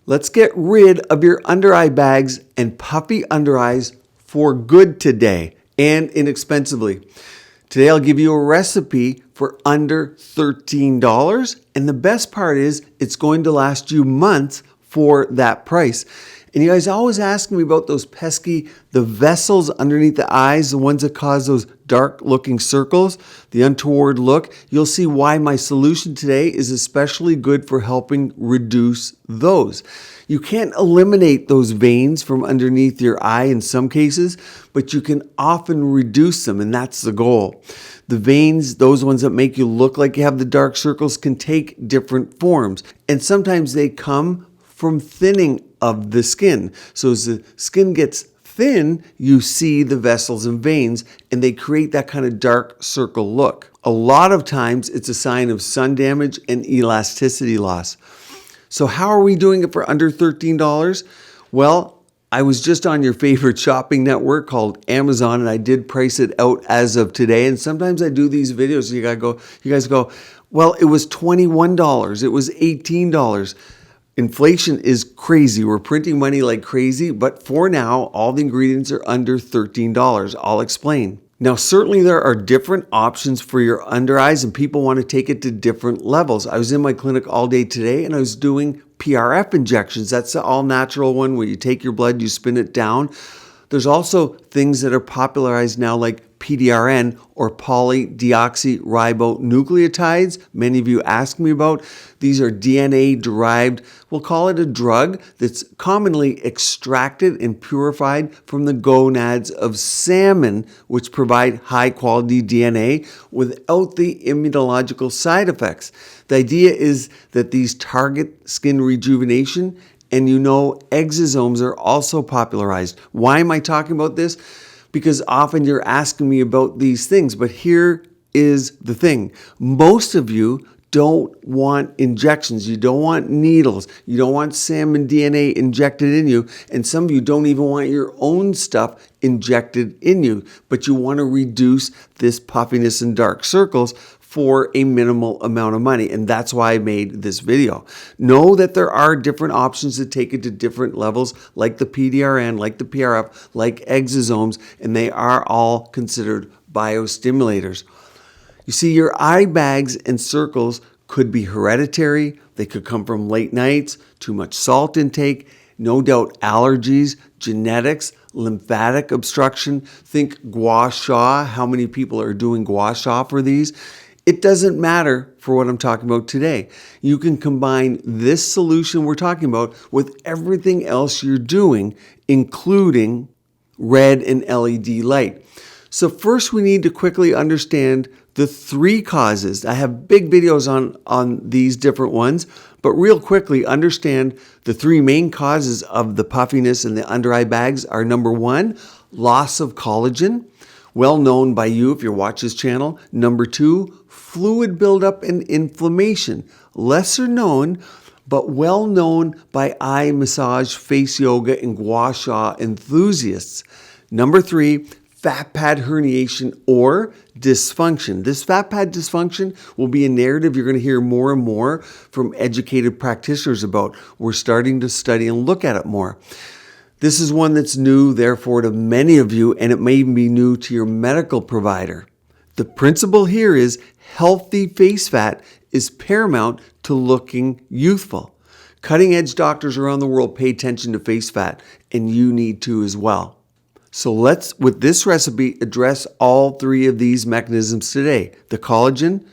Let's get rid of your under eye bags and puffy under eyes for good today and inexpensively. Today I'll give you a recipe for under $13, and the best part is it's going to last you months for that price. And you guys always ask me about those pesky, the vessels underneath the eyes, the ones that cause those dark looking circles, the untoward look. You'll see why my solution today is especially good for helping reduce those. You can't eliminate those veins from underneath your eye in some cases, but you can often reduce them, and that's the goal. The veins, those ones that make you look like you have the dark circles, can take different forms, and sometimes they come from thinning of the skin. So as the skin gets thin, you see the vessels and veins, and they create that kind of dark circle look. A lot of times it's a sign of sun damage and elasticity loss. So how are we doing it for under $13? Well, I was just on your favorite shopping network called Amazon, and I did price it out as of today. And sometimes I do these videos, you guys go, well, it was $21, it was $18. Inflation is crazy. We're printing money like crazy, but for now, all the ingredients are under $13. I'll explain. Now, certainly there are different options for your under eyes, and people want to take it to different levels. I was in my clinic all day today, and I was doing PRF injections. That's the all-natural one where you take your blood, you spin it down. There's also things that are popularized now like PDRN or polydeoxyribonucleotides. Many of you ask me about. These are DNA derived, we'll call it a drug that's commonly extracted and purified from the gonads of salmon, which provide high quality DNA without the immunological side effects. The idea is that these target skin rejuvenation, and exosomes are also popularized. Why am I talking about this? Because often you're asking me about these things, but here is the thing. Most of you don't want injections. You don't want needles. You don't want salmon DNA injected in you. And some of you don't even want your own stuff injected in you, but you want to reduce this puffiness and dark circles for a minimal amount of money. And that's why I made this video. Know that there are different options to take it to different levels, like the PDRN, like the PRF, like exosomes, and they are all considered biostimulators. You see, your eye bags and circles could be hereditary. They could come from late nights, too much salt intake, no doubt allergies, genetics, lymphatic obstruction. Think gua sha. How many people are doing gua sha for these? It doesn't matter for what I'm talking about today. You can combine this solution we're talking about with everything else you're doing, including red and LED light. So first we need to quickly understand the three causes. I have big videos on these different ones, but real quickly understand the three main causes of the puffiness and the under eye bags are: number one, loss of collagen, well known by you if you watch this channel. Number two, fluid buildup and inflammation, lesser known, but well known by eye massage, face yoga, and gua sha enthusiasts. Number three, fat pad herniation or dysfunction. This fat pad dysfunction will be a narrative you're going to hear more and more from educated practitioners about. We're starting to study and look at it more. This is one that's new, therefore, to many of you, and it may even be new to your medical provider. The principle here is healthy face fat is paramount to looking youthful. Cutting-edge doctors around the world pay attention to face fat, and you need to as well. So let's, with this recipe, address all three of these mechanisms today: the collagen,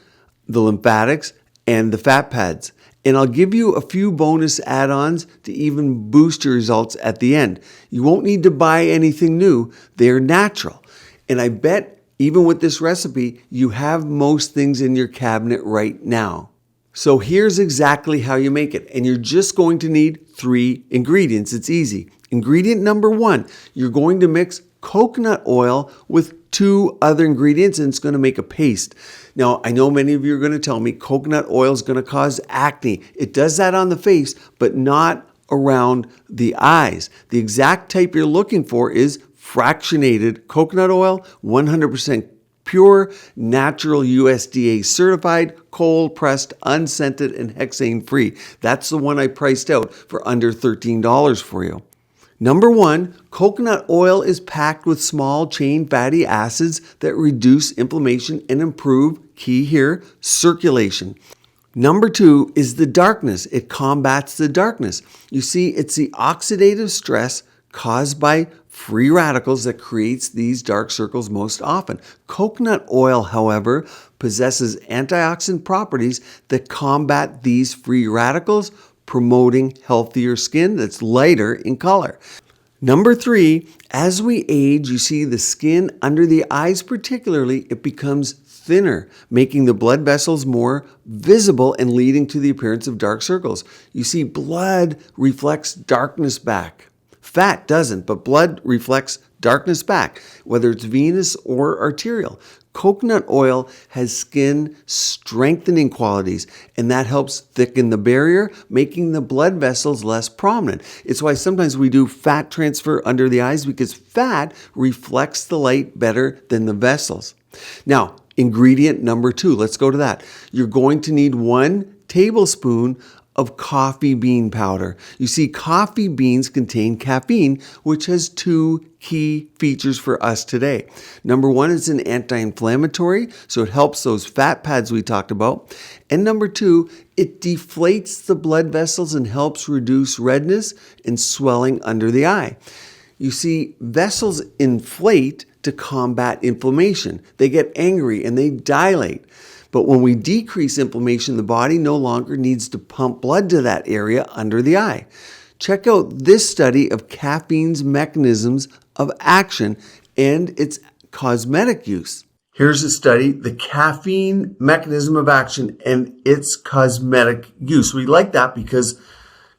the lymphatics, and the fat pads. And I'll give you a few bonus add-ons to even boost your results at the end. You won't need to buy anything new. They're natural. And I bet even with this recipe, you have most things in your cabinet right now. So here's exactly how you make it. And you're just going to need three ingredients. It's easy. Ingredient number one, you're going to mix coconut oil with two other ingredients, and it's going to make a paste. Now, I know many of you are going to tell me coconut oil is going to cause acne. It does that on the face, but not around the eyes. The exact type you're looking for is fractionated coconut oil, 100% pure, natural, USDA certified, cold pressed, unscented, and hexane free. That's the one I priced out for under $13 for you. Number 1, coconut oil is packed with small chain fatty acids that reduce inflammation and improve, key here, circulation. Number 2 is the darkness. It combats the darkness. You see, it's the oxidative stress caused by free radicals that creates these dark circles most often. Coconut oil, however, possesses antioxidant properties that combat these free radicals, promoting healthier skin that's lighter in color. Number 3, as we age, you see the skin under the eyes particularly, it becomes thinner, making the blood vessels more visible and leading to the appearance of dark circles. You see, blood reflects darkness back. Fat doesn't, but blood reflects darkness back, whether it's venous or arterial. Coconut oil has skin strengthening qualities, and that helps thicken the barrier, making the blood vessels less prominent. It's why sometimes we do fat transfer under the eyes, because fat reflects the light better than the vessels. Now, ingredient number 2, let's go to that. You're going to need 1 tablespoon of coffee bean powder. You see, coffee beans contain caffeine, which has 2 key features for us today. Number 1, it's an anti-inflammatory, so it helps those fat pads we talked about. And number 2, it deflates the blood vessels and helps reduce redness and swelling under the eye. You see, vessels inflate to combat inflammation. They get angry and they dilate. But when we decrease inflammation, the body no longer needs to pump blood to that area under the eye. Check out this study of caffeine's mechanisms of action and its cosmetic use. Here's a study, the caffeine mechanism of action and its cosmetic use. We like that because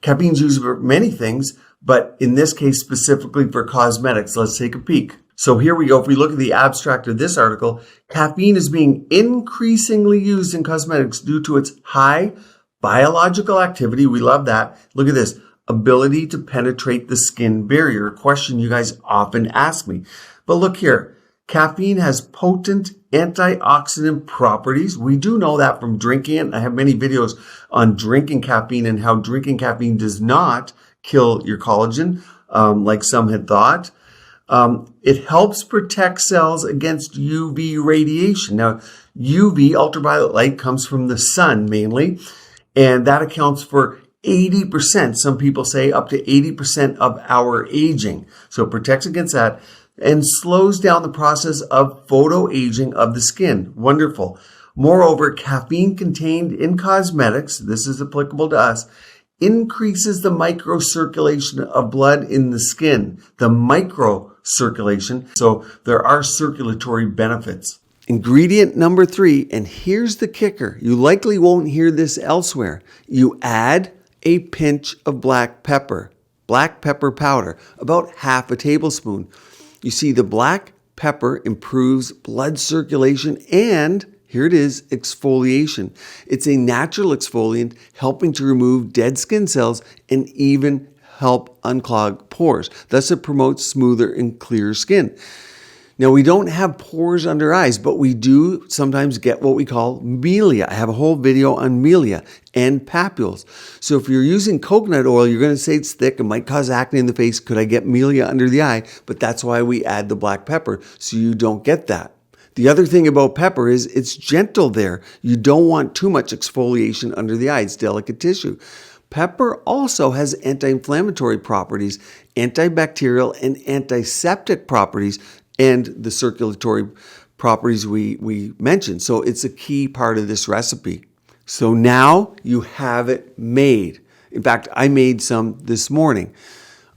caffeine's used for many things, but in this case specifically for cosmetics. Let's take a peek. So here we go. If we look at the abstract of this article, caffeine is being increasingly used in cosmetics due to its high biological activity. We love that. Look at this. Ability to penetrate the skin barrier. A question you guys often ask me. But look here. Caffeine has potent antioxidant properties. We do know that from drinking it. I have many videos on drinking caffeine and how drinking caffeine does not kill your collagen, like some had thought. It helps protect cells against UV radiation. Now, UV, ultraviolet light, comes from the sun mainly, and that accounts for 80%, some people say up to 80% of our aging. So it protects against that and slows down the process of photoaging of the skin. Wonderful. Moreover, caffeine contained in cosmetics, this is applicable to us, increases the microcirculation of blood in the skin. The microcirculation. So there are circulatory benefits. Ingredient number 3, and here's the kicker. You likely won't hear this elsewhere. You add a pinch of black pepper powder, about half a tablespoon. You see, the black pepper improves blood circulation and, here it is, exfoliation. It's a natural exfoliant helping to remove dead skin cells and even help unclog pores. Thus, it promotes smoother and clearer skin. Now, we don't have pores under eyes, but we do sometimes get what we call melia. I have a whole video on melia and papules. So if you're using coconut oil, you're going to say it's thick. It might cause acne in the face. Could I get melia under the eye? But that's why we add the black pepper, so you don't get that. The other thing about pepper is it's gentle there. You don't want too much exfoliation under the eye. It's delicate tissue. Pepper also has anti-inflammatory properties, antibacterial and antiseptic properties, and the circulatory properties we mentioned. So it's a key part of this recipe. So now you have it made. In fact, I made some this morning.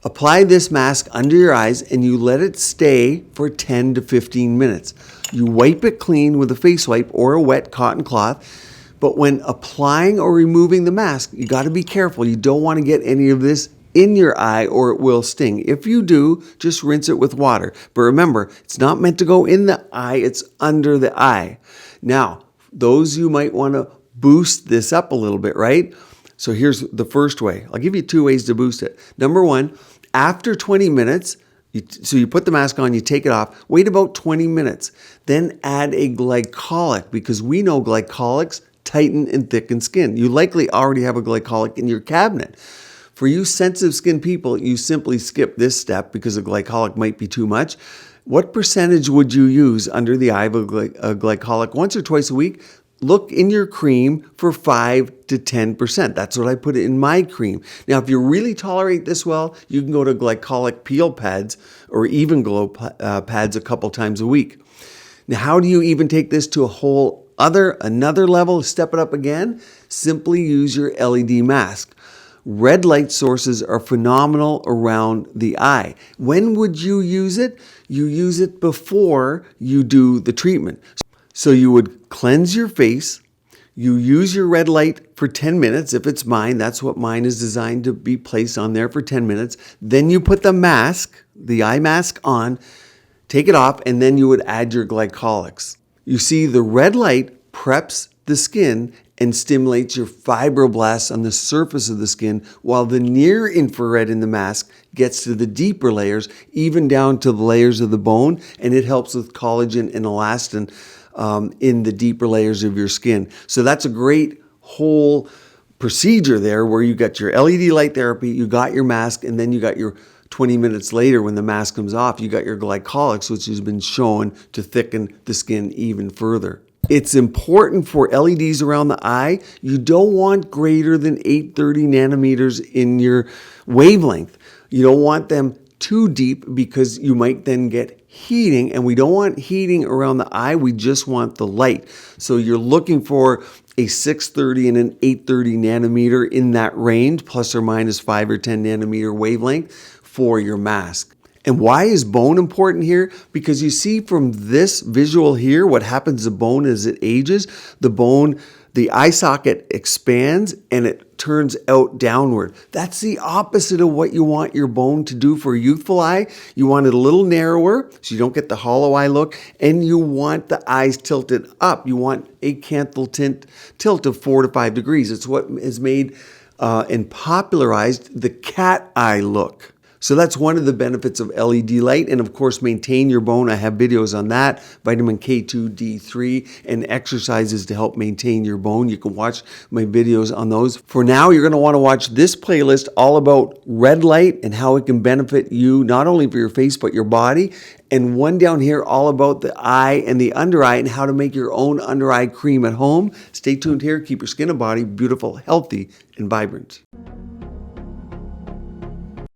Apply this mask under your eyes and you let it stay for 10 to 15 minutes. You wipe it clean with a face wipe or a wet cotton cloth. But when applying or removing the mask, you got to be careful. You don't want to get any of this in your eye or it will sting. If you do, just rinse it with water. But remember, it's not meant to go in the eye, it's under the eye. Now, those you might want to boost this up a little bit, right? So here's the first way. I'll give you 2 ways to boost it. Number 1, after 20 minutes, So you put the mask on, you take it off, wait about 20 minutes, then add a glycolic, because we know glycolics tighten and thicken skin. You likely already have a glycolic in your cabinet. For you sensitive skin people, you simply skip this step because a glycolic might be too much. What percentage would you use under the eye of a glycolic once or twice a week? Look in your cream for 5 to 10%. That's what I put in my cream. Now, if you really tolerate this well, you can go to glycolic peel pads or even glow pads a couple times a week. Now, how do you even take this to another level, step it up again? Simply use your LED mask. Red light sources are phenomenal around the eye. When would you use it? You use it before you do the treatment. So you would cleanse your face, you use your red light for 10 minutes. If it's mine, that's what mine is designed to be placed on there for 10 minutes. Then you put the mask, the eye mask on, take it off, and then you would add your glycolics. You see, the red light preps the skin and stimulates your fibroblasts on the surface of the skin, while the near infrared in the mask gets to the deeper layers, even down to the layers of the bone, and it helps with collagen and elastin in the deeper layers of your skin. So that's a great whole procedure there where you got your LED light therapy, you got your mask, and then you got your 20 minutes later when the mask comes off, you got your glycolics, which has been shown to thicken the skin even further. It's important for LEDs around the eye. You don't want greater than 830 nanometers in your wavelength. You don't want them too deep because you might then get heating, and we don't want heating around the eye. We just want the light. So you're looking for a 630 and an 830 nanometer in that range, plus or minus 5 or 10 nanometer wavelength for your mask. And why is bone important here? Because you see from this visual here, what happens to bone as it ages, the eye socket expands and it turns out downward. That's the opposite of what you want your bone to do for a youthful eye. You want it a little narrower so you don't get the hollow eye look, and you want the eyes tilted up. You want a canthal tilt of 4 to 5 degrees. It's what has made and popularized the cat eye look. So that's one of the benefits of LED light, and of course maintain your bone. I have videos on that, vitamin K2, D3, and exercises to help maintain your bone. You can watch my videos on those. For now, you're going to want to watch this playlist all about red light and how it can benefit you, not only for your face, but your body. And one down here all about the eye and the under eye and how to make your own under eye cream at home. Stay tuned here. Keep your skin and body beautiful, healthy, and vibrant.